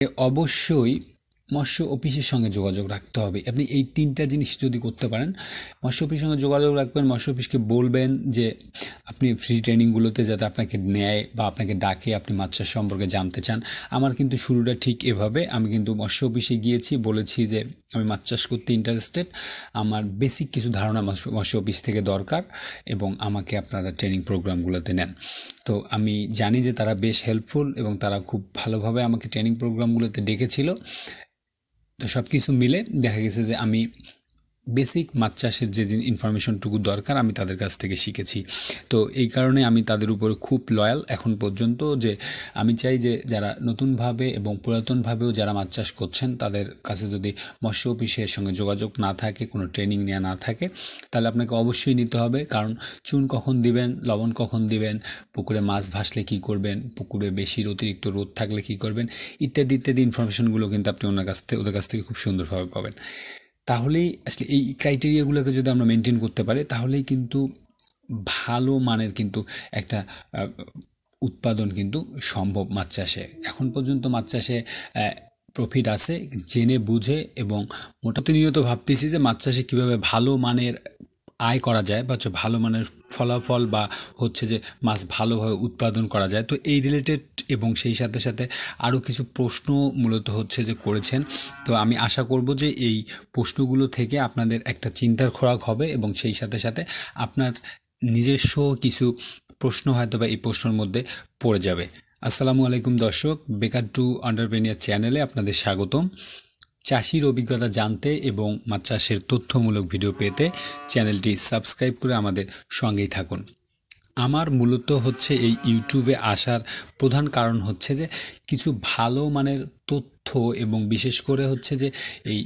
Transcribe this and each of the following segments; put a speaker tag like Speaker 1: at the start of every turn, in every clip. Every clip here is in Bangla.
Speaker 1: অবশ্যই মৎস্য অফিসের সঙ্গে যোগাযোগ রাখতে হবে। আপনি এই ৩টা জিনিস যদি করতে পারেন, মৎস্য অফিসের সঙ্গে যোগাযোগ রাখবেন, মৎস্য অফিসকে বলবেন যে আপনি ফ্রি ট্রেনিংগুলোতে যাতে আপনাকে নেয় বা আপনাকে ডাকে, আপনি মাছ চাষ সম্পর্কে জানতে চান। আমার কিন্তু শুরুটা ঠিক এভাবে, আমি কিন্তু মৎস্য অফিসে গিয়েছি, বলেছি যে আমি মাছ চাষ করতে ইন্টারেস্টেড, আমার বেসিক কিছু ধারণা মৎস্য অফিস থেকে দরকার এবং আমাকে আপনারা ট্রেনিং প্রোগ্রামগুলোতে নেন। তো আমি জানি যে তারা বেশ হেল্পফুল এবং তারা খুব ভালোভাবে আমাকে ট্রেনিং প্রোগ্রামগুলোতে ডেকেছিল। তো সব কিছু মিলে দেখা গেছে যে আমি বেসিক মাছ চাষের যে ইনফরমেশনটুকু দরকার আমি তাদের কাছ থেকে শিখেছি। তো এই কারণে আমি তাদের উপরে খুব লয়াল এখন পর্যন্ত, যে আমি চাই যে যারা নতুনভাবে এবং পুরাতনভাবেও যারা মাছ চাষ করছেন তাদের কাছে যদি মৎস্য অফিসের সঙ্গে যোগাযোগ না থাকে, কোনো ট্রেনিং নেওয়া না থাকে, তাহলে আপনাকে অবশ্যই নিতে হবে। কারণ চুন কখন দিবেন, লবণ কখন দিবেন, পুকুরে মাছ ভাসলে কী করবেন, পুকুরে বেশি অতিরিক্ত রোদ থাকলে কী করবেন, ইত্যাদি ইত্যাদি ইনফরমেশনগুলো কিন্তু আপনি ওদের কাছ থেকে খুব সুন্দরভাবে পাবেন। তাহলেই আসলে এই ক্রাইটেরিয়াগুলোকে যদি আমরা মেনটেন করতে পারি, তাহলেই কিন্তু ভালো মানের কিন্তু একটা উৎপাদন কিন্তু সম্ভব মাছ চাষে। এখন পর্যন্ত মাছ চাষে প্রফিট আছে জেনে বুঝে, এবং প্রতিনিয়ত ভাবতেছি যে মাছ চাষে কীভাবে ভালো মানের আয় করা যায় বা হচ্ছে ভালো মানের ফলাফল বা হচ্ছে যে মাছ ভালোভাবে উৎপাদন করা যায়। তো এই রিলেটেড এবং সেই সাথে সাথে আরও কিছু প্রশ্ন মূলত হচ্ছে যে করেছেন। তো আমি আশা করব যে এই প্রশ্নগুলো থেকে আপনাদের একটা চিন্তার খোরাক হবে এবং সেই সাথে সাথে আপনার নিজস্ব কিছু প্রশ্ন হয়তো বা এই প্রশ্নের মধ্যে পড়ে যাবে। আসসালামু আলাইকুম দর্শক, বেকার টু এন্টারপ্রেনিউর চ্যানেলে আপনাদের স্বাগতম। চাষির অভিজ্ঞতা জানতে এবং মাছ চাষের তথ্যমূলক ভিডিও পেতে চ্যানেলটি সাবস্ক্রাইব করে আমাদের সঙ্গেই থাকুন। আমার মূলত হচ্ছে এই ইউটিউবে আসার প্রধান কারণ হচ্ছে যে কিছু ভালো মানের তথ্য এবং বিশেষ করে হচ্ছে যে এই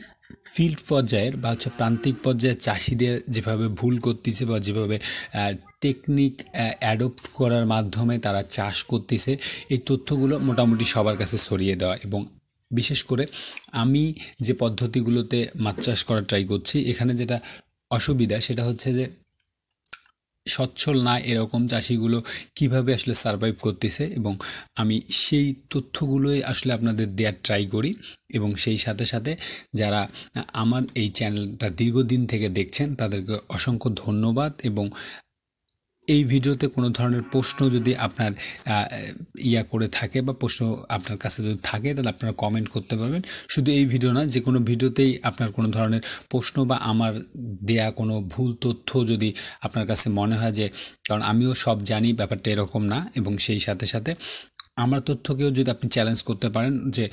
Speaker 1: ফিল্ড পর্যায়ের বা হচ্ছে প্রান্তিক পর্যায়ের চাষিদের যেভাবে ভুল করতেছে বা যেভাবে টেকনিক অ্যাডপ্ট করার মাধ্যমে তারা চাষ করতেছে, এই তথ্যগুলো মোটামুটি সবার কাছে ছড়িয়ে দেওয়া। এবং বিশেষ করে আমি যে পদ্ধতিগুলোতে মাছ চাষ করার ট্রাই করছি, এখানে যেটা অসুবিধা সেটা হচ্ছে যে সচ্ছল না এরকম চাষিগুলো কিভাবে আসলে সারভাইভ করতেছে, এবং আমি সেই তথ্যগুলোই আসলে আপনাদের দেওয়ার ট্রাই করি। এবং সেই সাথে সাথে যারা আমার এই চ্যানেলটা দীর্ঘদিন থেকে দেখছেন তাদেরকে অসংখ্য ধন্যবাদ। এবং এই ভিডিওতে কোনো ধরনের প্রশ্ন যদি আপনার করে থাকে বা প্রশ্ন আপনার কাছে যদি থাকে, তাহলে আপনারা কমেন্ট করতে পারবেন। শুধু এই ভিডিও না, যে কোনো ভিডিওতেই আপনার কোনো ধরনের প্রশ্ন বা আমার দেয়া কোনো ভুল তথ্য যদি আপনার কাছে মনে হয় যে, কারণ আমিও সব জানি ব্যাপারটা এরকম না, এবং সেই সাথে সাথে আমার তথ্যকেও যদি আপনি চ্যালেঞ্জ করতে পারেন যে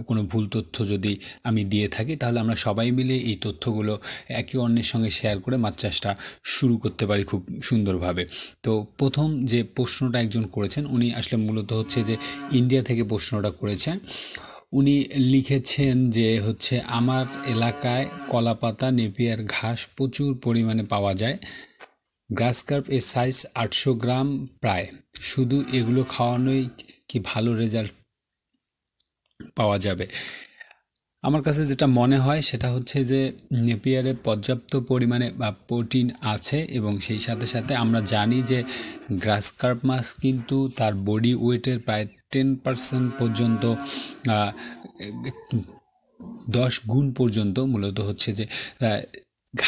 Speaker 1: কোনো ভুল তথ্য যদি আমি দিয়ে থাকি, তাহলে আমরা সবাই মিলে এই তথ্যগুলো একে অন্যের সঙ্গে শেয়ার করে মাছ চাষটা শুরু করতে পারি খুব সুন্দরভাবে। তো প্রথম যে প্রশ্নটা একজন করেছেন, উনি আসলে মূলত হচ্ছে যে ইন্ডিয়া থেকে প্রশ্নটা করেছেন। উনি লিখেছেন যে হচ্ছে আমার এলাকায় কলাপাতা, নেপিয়ার ঘাস প্রচুর পরিমাণে পাওয়া যায়। গ্রাস কার্প এর সাইজ 800 গ্রাম প্রায়। শুধু এগুলো খাওয়ানোই কি ভালো রেজাল্ট পাওয়া যাবে? আমার কাছে যেটা মনে হয় সেটা হচ্ছে যে নেপিয়ারে পর্যাপ্ত পরিমাণে বা প্রোটিন আছে, এবং সেই সাথে সাথে আমরা জানি যে গ্রাস কার্প মাছ কিন্তু তার বডি ওয়েটের প্রায় 10% পর্যন্ত, 10 গুণ পর্যন্ত মূলত হচ্ছে যে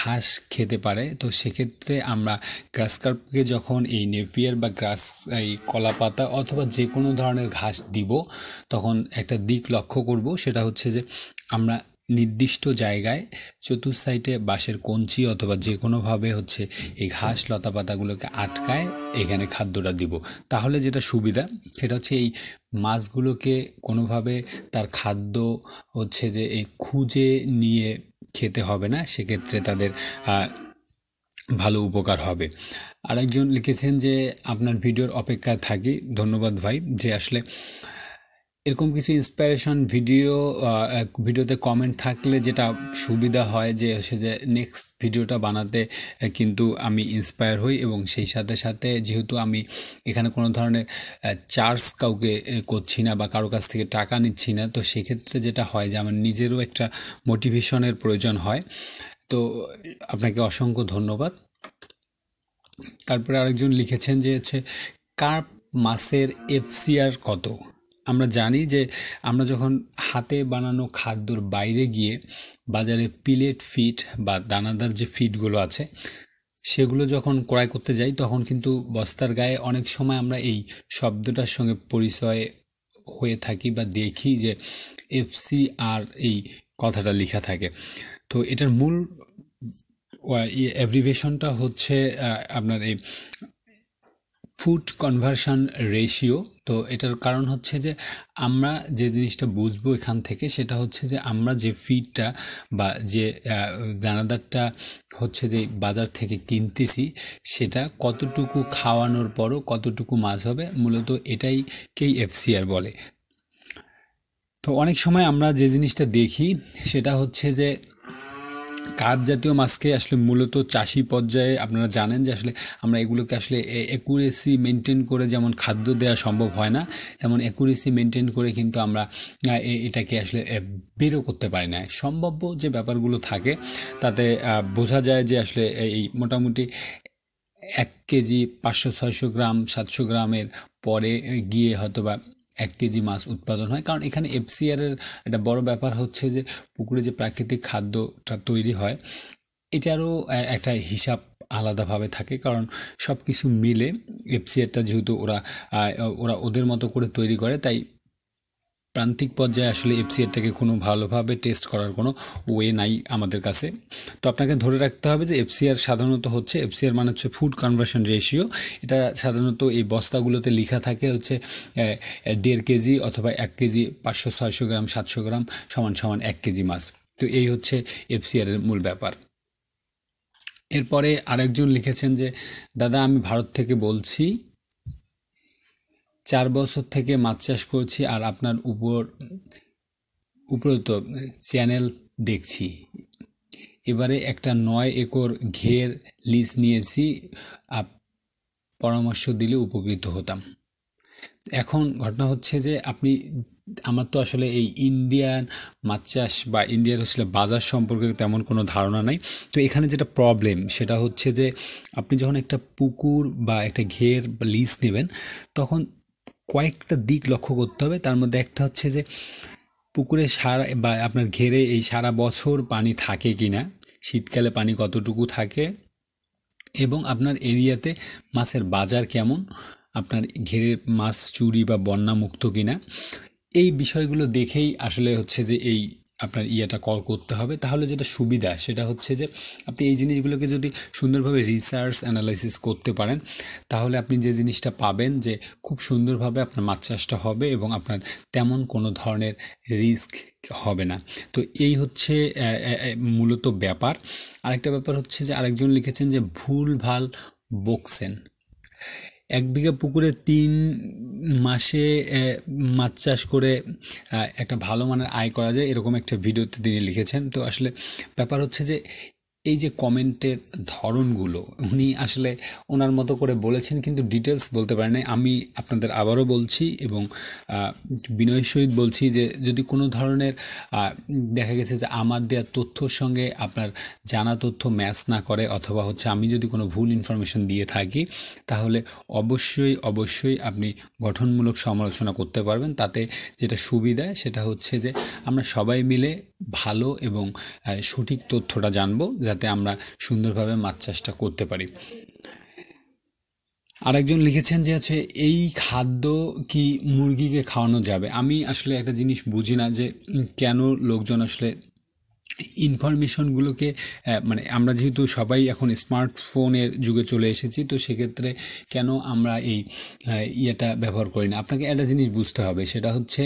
Speaker 1: ঘাস খেতে পারে। তো সেক্ষেত্রে আমরা গ্রাস কার্পকে যখন এই নেপিয়ার বা এই কলাপাতা অথবা যে কোনো ধরনের ঘাস দিব, তখন একটা দিক লক্ষ্য করব, সেটা হচ্ছে যে আমরা নির্দিষ্ট জায়গায় চতুর্থ সাইডে বাঁশের কঞ্চি অথবা যে কোনোভাবে হচ্ছে এই ঘাস লতা পাতাগুলোকে আটকায় এখানে খাদ্যটা দিব। তাহলে যেটা সুবিধা সেটা হচ্ছে এই মাছগুলোকে কোনোভাবে তার খাদ্য হচ্ছে যে এই খুঁজে নিয়ে খেতে হবে না, সেক্ষেত্রে তাদের ভালো উপকার হবে। আরেকজন লিখেছেন যে আপনার ভিডিওর অপেক্ষায় থাকি। ধন্যবাদ ভাই। যে আসলে এরকম কিছু ইন্সপিরেশন ভিডিওতে কমেন্ট থাকলে যেটা সুবিধা হয় যে হচ্ছে যে নেক্সট ভিডিওটা বানাতে কিন্তু আমি ইন্সপায়ার হই, এবং সেই সাথে সাথে যেহেতু আমি এখানে কোনো ধরনের চার্জ কাউকে করছি না বা কারো কাছ থেকে টাকা নিচ্ছি না, তো সেক্ষেত্রে যেটা হয় যে আমার নিজেরও একটা মোটিভেশনের প্রয়োজন হয়। তো আপনাকে অসংখ্য ধন্যবাদ। তারপরে আরেকজন লিখেছেন যে হচ্ছে কার্প মাছের এফসিআর কত? আমরা জানি যে আমরা যখন হাতে বানানো খাদ্যর বাইরে গিয়ে বাজারে পিলেট ফিড বা দানাদার যে ফিডগুলো আছে সেগুলো যখন ক্রয় করতে যাই তখন কিন্তু বস্তার গায়ে অনেক সময় আমরা এই শব্দটার সঙ্গে পরিচয় হয়ে থাকি বা দেখি যে FCR এই কথাটা লেখা থাকে। তো এটার মূল অ্যাব্রিভিয়েশনটা হচ্ছে আপনার এই ফুড কনভার্সন রেশিও। তো এটার কারণ হচ্ছে যে আমরা যে জিনিসটা বুঝবো এখান থেকে সেটা হচ্ছে যে আমরা যে ফিডটা বা যে দানাদারটা হচ্ছে যে বাজার থেকে কিনতেছি সেটা কতটুকু খাওয়ানোর পরও কতটুকু মাছ হবে, মূলত এটাইকেই FCR বলে। তো অনেক সময় আমরা যে জিনিসটা দেখি সেটা হচ্ছে যে কার্প জাতীয় মাছকে আসলে মূলত চাষি পর্যায়ে আপনারা জানেন যে আসলে আমরা এগুলোকে আসলে অ্যাকুরেসি মেনটেন করে যেমন খাদ্য দেওয়া সম্ভব হয় না, তেমন অ্যাকুরেসি মেনটেন করে কিন্তু আমরা এটাকে আসলে বেরও করতে পারি না। সম্ভাব্য যে ব্যাপারগুলো থাকে তাতে বোঝা যায় যে আসলে এই মোটামুটি 1 কেজি 500-600 গ্রাম 700 গ্রামের পরে গিয়ে হয়তো বা 1 কেজি মাছ উৎপাদন হয়। কারণ এখানে FCR এর একটা বড় ব্যাপার হচ্ছে যে পুকুরে যে প্রাকৃতিক খাদ্যটা তৈরি হয় এটারও একটা হিসাব আলাদাভাবে থাকে, কারণ সব কিছু মিলে FCRটা যেহেতু ওরা ওদের মতো করে তৈরি করে, তাই প্রান্তিক পর্যায়ে আসলে FCRটাকে কোনো ভালোভাবে টেস্ট করার কোনো ওয়ে নাই আমাদের কাছে। তো আপনাকে ধরে রাখতে হবে যে FCR সাধারণত হচ্ছে FCR মানে হচ্ছে ফুড কনভার্সন রেশিও। এটা সাধারণত এই বস্তাগুলোতে লেখা থাকে হচ্ছে 1.5 কেজি অথবা 1 কেজি 500-600 গ্রাম 700 গ্রাম সমান সমান 1 কেজি মাছ। তো এই হচ্ছে FCR এর মূল ব্যাপার। এরপরে আরেকজন লিখেছেন যে দাদা আমি ভারত থেকে বলছি, 4 বছর থেকে মাছ চাষ করছি আর আপনার উপরত চ্যানেল দেখছি। এবারে একটা 9 একর ঘের লিজ নিয়েছি, পরামর্শ দিলে উপকৃত হতাম। এখন ঘটনা হচ্ছে যে আমার তো আসলে এই ইন্ডিয়ান মাছ চাষ বা ইন্ডিয়ার আসলে বাজার সম্পর্কে তেমন কোনো ধারণা নাই। তো এখানে যেটা প্রবলেম সেটা হচ্ছে যে আপনি যখন একটা পুকুর বা একটা ঘের বা লিজ নেবেন তখন কয়েকটা দিক লক্ষ্য করতে হবে। তার মধ্যে একটা হচ্ছে যে পুকুরে বা আপনার ঘেরে এই সারা বছর পানি থাকে কি না, শীতকালে পানি কতটুকু থাকে, এবং আপনার এরিয়াতে মাছের বাজার কেমন, আপনার ঘেরের মাছ চুরি বা বন্যামুক্ত কিনা, এই বিষয়গুলো দেখেই আসলে হচ্ছে যে এই আপনার ইয়েটা কল করতে হবে। তাহলে যেটা সুবিধা সেটা হচ্ছে যে আপনি এই জিনিসগুলোকে যদি সুন্দরভাবে রিসার্চ অ্যানালাইসিস করতে পারেন তাহলে আপনি যে জিনিসটা পাবেন যে খুব সুন্দরভাবে আপনার মাছ চাষটা হবে এবং আপনার তেমন কোনো ধরনের রিস্ক হবে না। তো এই হচ্ছে মূলত ব্যাপার। আরেকটা ব্যাপার হচ্ছে যে আরেকজন লিখেছেন যে ভুলভাল বকছেন, 1 বিঘা পুকুরে 3 মাসে মাছ চাষ করে একটা ভালো মানের আয় করা যায়, এরকম একটা ভিডিওতে তিনি লিখেছেন। তো আসলে ব্যাপার হচ্ছে যে এই যে কমেন্টের ধরনগুলো উনি আসলে ওনার মতো করে বলেছেন কিন্তু ডিটেলস বলতে পারেন নাই। আমি আপনাদের আবারও বলছি এবং বিনয়ের সহিত বলছি যে যদি কোনো ধরনের দেখা গেছে যে আমার দেওয়া তথ্যর সঙ্গে আপনার জানা তথ্য ম্যাচ না করে অথবা হচ্ছে আমি যদি কোনো ভুল ইনফরমেশন দিয়ে থাকি তাহলে অবশ্যই আপনি গঠনমূলক সমালোচনা করতে পারবেন। তাতে যেটা সুবিধা সেটা হচ্ছে যে আমরা সবাই মিলে ভালো এবং সঠিক তথ্যটা জানবো যাতে আমরা সুন্দরভাবে মাছ চাষটা করতে পারি। আরেকজন লিখেছেন যে হচ্ছে এই খাদ্য কি মুরগিকে খাওয়ানো যাবে? আমি আসলে একটা জিনিস বুঝি না যে কেন লোকজন আসলে ইনফরমেশনগুলোকে মানে আমরা যেহেতু সবাই এখন স্মার্টফোনের যুগে চলে এসেছি, তো সেক্ষেত্রে কেন আমরা এই ইয়েটা ব্যবহার করি না? আপনাকে একটা জিনিস বুঝতে হবে, সেটা হচ্ছে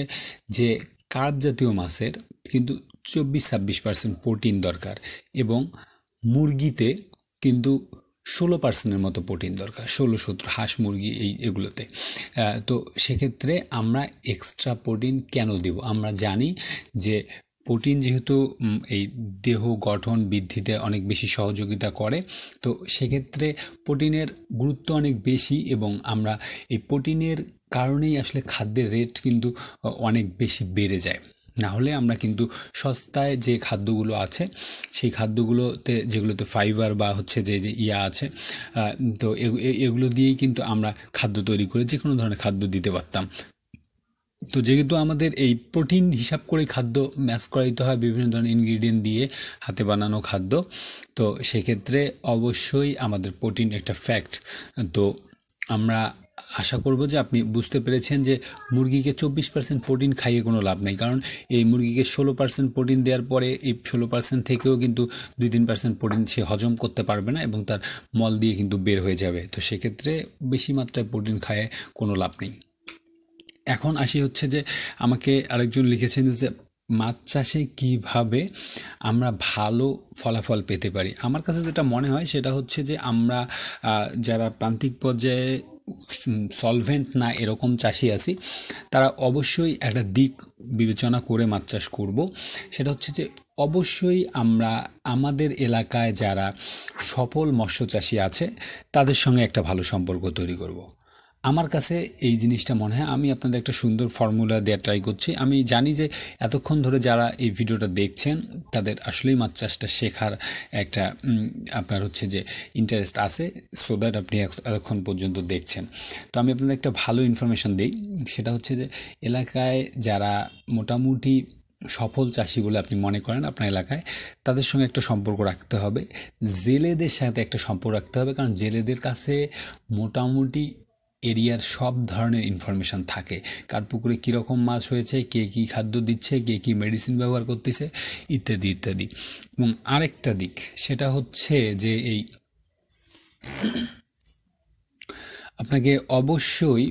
Speaker 1: যে কার্প জাতীয় মাছের কিন্তু 24-26% প্রোটিন দরকার এবং মুরগিতে কিন্তু 16% মতো প্রোটিন দরকার, 16-17 হাঁস মুরগি এগুলোতে। তো সেক্ষেত্রে আমরা এক্সট্রা প্রোটিন কেন দেব? আমরা জানি যে প্রোটিন যেহেতু এই দেহ গঠন বৃদ্ধিতে অনেক বেশি সহযোগিতা করে, তো সেক্ষেত্রে প্রোটিনের গুরুত্ব অনেক বেশি এবং আমরা এই প্রোটিনের কারণেই আসলে খাদ্যের রেট কিন্তু অনেক বেশি বেড়ে যায়। না হলে আমরা কিন্তু সস্তায় যে খাদ্যগুলো আছে সেই খাদ্যগুলোতে যেগুলোতে ফাইবার বা হচ্ছে যে ইয়া আছে, তো এগুলো দিয়েই কিন্তু আমরা খাদ্য তৈরি করে যে কোনো ধরনের খাদ্য দিতে পারতাম। তো যেহেতু আমাদের এই প্রোটিন হিসাব করে খাদ্য ম্যাচ করাইতে হয় বিভিন্ন ধরনের ইনগ্রিডিয়েন্ট দিয়ে হাতে বানানো খাদ্য, তো সেক্ষেত্রে অবশ্যই আমাদের প্রোটিন একটা ফ্যাক্ট। তো আমরা আশা করব যে আপনি বুঝতে পেরেছেন যে মুরগিকে 24% প্রোটিন খাইয়ে কোনো লাভ নেই, কারণ এই মুরগিকে 16% প্রোটিন দেওয়ার পরে এই 16% থেকেও কিন্তু 2-3% প্রোটিন সে হজম করতে পারবে না এবং তার মল দিয়ে কিন্তু বের হয়ে যাবে। তো সেক্ষেত্রে বেশি মাত্রায় প্রোটিন খায় কোনো লাভ নেই। এখন আসি হচ্ছে যে আমাকে আরেকজন লিখেছেন যে মাছ চাষে কীভাবে আমরা ভালো ফলাফল পেতে পারি। আমার কাছে যেটা মনে হয় সেটা হচ্ছে যে আমরা যারা প্রান্তিক পর্যায়ে সলভেন্ট না এরকম চাষি আছি, তারা অবশ্যই একটা দিক বিবেচনা করে মাছ চাষ করব। সেটা হচ্ছে যে অবশ্যই আমরা আমাদের এলাকায় যারা সফল মৎস্য চাষি আছে তাদের সঙ্গে একটা ভালো সম্পর্ক তৈরি করব। আমার কাছে এই জিনিসটা মনে হয়। আমি আপনাদের একটা সুন্দর ফর্মুলা দেওয়ার ট্রাই করছি। আমি জানি যে এতক্ষণ ধরে যারা এই ভিডিওটা দেখছেন তাদের আসলেই মাছ চাষটা শেখার একটা আপনার হচ্ছে যে ইন্টারেস্ট আছে, সো দ্যাট আপনি এতক্ষণ পর্যন্ত দেখছেন। তো আমি আপনাদের একটা ভালো ইনফরমেশন দিই, সেটা হচ্ছে যে এলাকায় যারা মোটামুটি সফল চাষি বলে আপনি মনে করেন আপনার এলাকায়, তাদের সঙ্গে একটা সম্পর্ক রাখতে হবে। জেলেদের সাথে একটা সম্পর্ক রাখতে হবে, কারণ জেলেদের কাছে মোটামুটি এরিয়ার সব ধরনের ইনফরমেশান থাকে। কার পুকুরে কীরকম মাছ হয়েছে, কে কী খাদ্য দিচ্ছে, কে কী মেডিসিন ব্যবহার করতেছে, ইত্যাদি ইত্যাদি। এবং আরেকটা দিক সেটা হচ্ছে যে এই আপনাকে অবশ্যই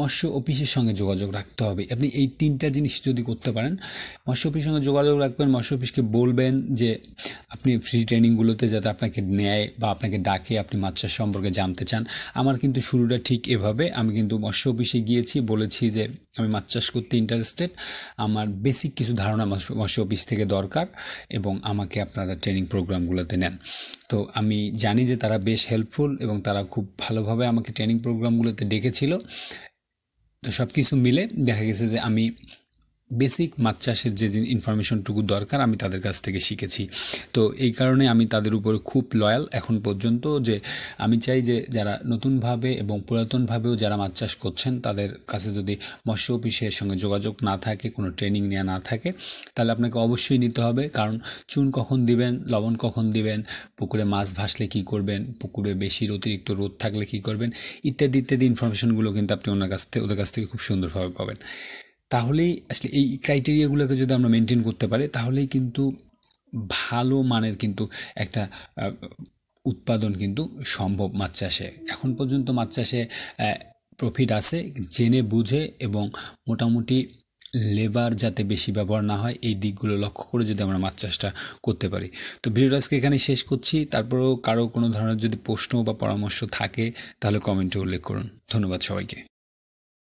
Speaker 1: মৎস্য অফিসের সঙ্গে যোগাযোগ রাখতে হবে। আপনি এই 3টা জিনিস যদি করতে পারেন, মৎস্য অফিসের সঙ্গে যোগাযোগ রাখবেন, মৎস্য অফিসকে বলবেন যে আপনি ফ্রি ট্রেনিংগুলোতে যাতে আপনাকে নেয় বা আপনাকে ডাকে, আপনি মাছ চাষ সম্পর্কে জানতে চান। আমার কিন্তু শুরুটা ঠিক এভাবে, আমি কিন্তু মৎস্য অফিসে গিয়েছি, বলেছি যে আমি মাছ চাষ করতে ইন্টারেস্টেড, আমার বেসিক কিছু ধারণা মৎস্য অফিস থেকে দরকার এবং আমাকে আপনারা ট্রেনিং প্রোগ্রামগুলোতে নেন। তো আমি জানি যে তারা বেশ হেল্পফুল এবং তারা খুব ভালোভাবে আমাকে ট্রেনিং প্রোগ্রামগুলোতে ডেকেছিল। তো সব কিছু মিলে দেখা গেছে যে আমি বেসিক মাছ চাষের যে ইনফরমেশনটুকু দরকার আমি তাদের কাছ থেকে শিখেছি। তো এই কারণে আমি তাদের উপরে খুব লয়াল এখন পর্যন্ত, যে আমি চাই যে যারা নতুনভাবে এবং পুরাতনভাবেও যারা মাছ চাষ করছেন তাদের কাছে যদি মৎস্য অফিসের সঙ্গে যোগাযোগ না থাকে, কোনো ট্রেনিং নেওয়া না থাকে, তাহলে আপনাকে অবশ্যই নিতে হবে। কারণ চুন কখন দিবেন, লবণ কখন দিবেন, পুকুরে মাছ ভাসলে কী করবেন, পুকুরে বেশি অতিরিক্ত রোদ থাকলে কী করবেন, ইত্যাদি ইত্যাদি ইনফরমেশনগুলো কিন্তু আপনি ওদের কাছ থেকে খুব সুন্দরভাবে পাবেন। তাহলেই আসলে এই ক্রাইটেরিয়াগুলোকে যদি আমরা মেনটেন করতে পারি, তাহলেই কিন্তু ভালো মানের কিন্তু একটা উৎপাদন কিন্তু সম্ভব মাছ চাষে। এখন পর্যন্ত মাছ চাষে প্রফিট আছে জেনে বুঝে এবং মোটামুটি লেবার যাতে বেশি ব্যবহার না হয় এই দিকগুলো লক্ষ্য করে যদি আমরা মাছ চাষটা করতে পারি। তো ভিডিওটা আজকে এখানে শেষ করছি। তারপরেও কারো কোনো ধরনের যদি প্রশ্ন বা পরামর্শ থাকে তাহলে কমেন্টে উল্লেখ করুন। ধন্যবাদ সবাইকে।